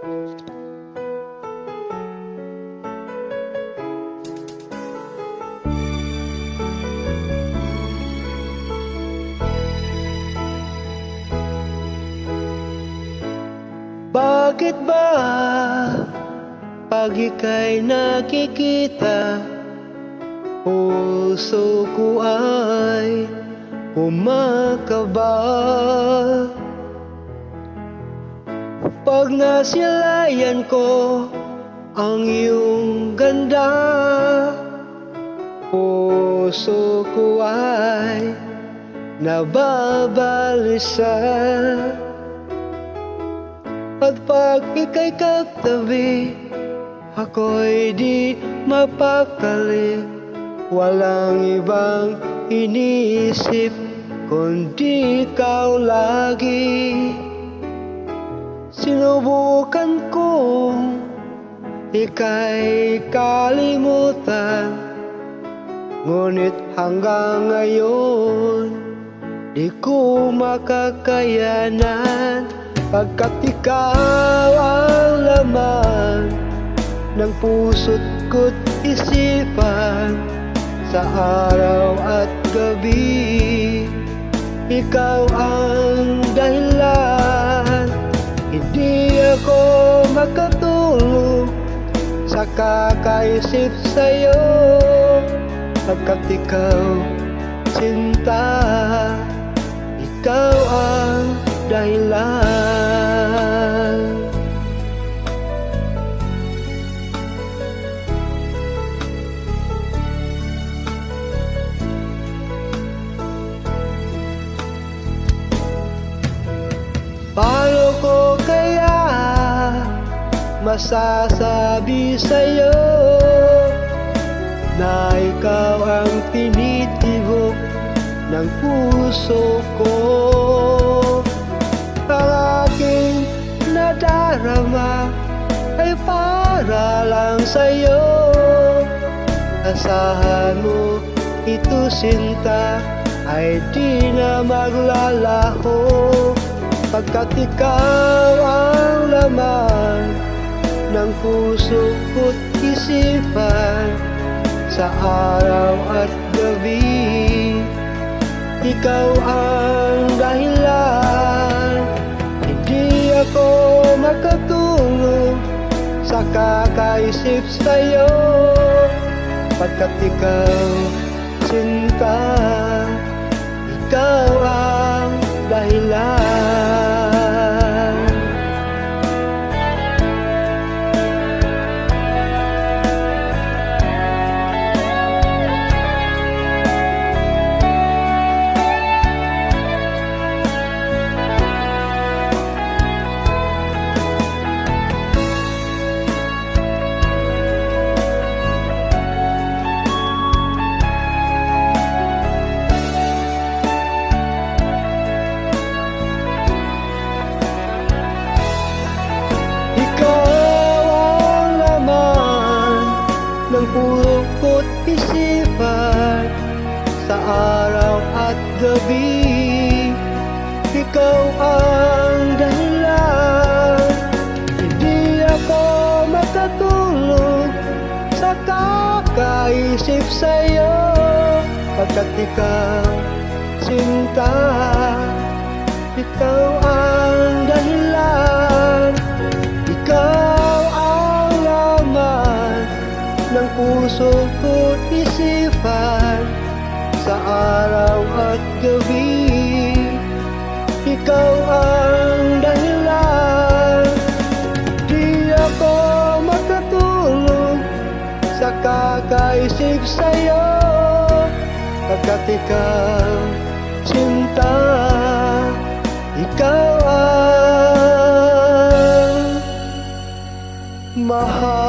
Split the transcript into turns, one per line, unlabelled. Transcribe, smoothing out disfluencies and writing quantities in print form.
Bakit ba pag ika'y nakikita, puso ko ay kumakaba? Pag nasilayan ko ang iyong ganda, puso ko ay nababalisa. At pag ika'y katabi, ako'y di mapakali. Walang ibang iniisip kundi ikaw lagi. Sinubukan kong ika'y kalimutan, ngunit hanggang ngayon di ko makakayanan. Pagkat ikaw ang laman ng puso't ko't isipan, sa araw at gabi, ikaw ang dahilan. Hindi ako makatulog sa kakaisip sa'yo, pagkat ikaw, sinta, ikaw ang dahilan. Paano ko kaya masasabi sa'yo na ikaw ang tinitibok ng puso ko? Ang aking nadarama ay para lang sa'yo. Asahan mo ito, sinta, ay di na maglalaho, pagkat ikaw ang laman ng puso ko't isipan, sa araw at gabi, ikaw ang dahilan. Hindi ako makatulog sa kakaisip sa'yo, pagkat ikaw, sinta, ikaw ang dahilan. Ng puso ko't isipan, sa araw at gabi, ikaw ang dahilan. Hindi ako makatulog sa kakaisip sa'yo, pagkat ikaw, sinta, ikaw ang dahilan. Ikaw ang laman ng puso ko't isipan, sa araw at gabi, ikaw ang dahilan. Di ako makatulog sa kakaisip sa'yo, pagkat ikaw, sinta, ikaw ang mahal.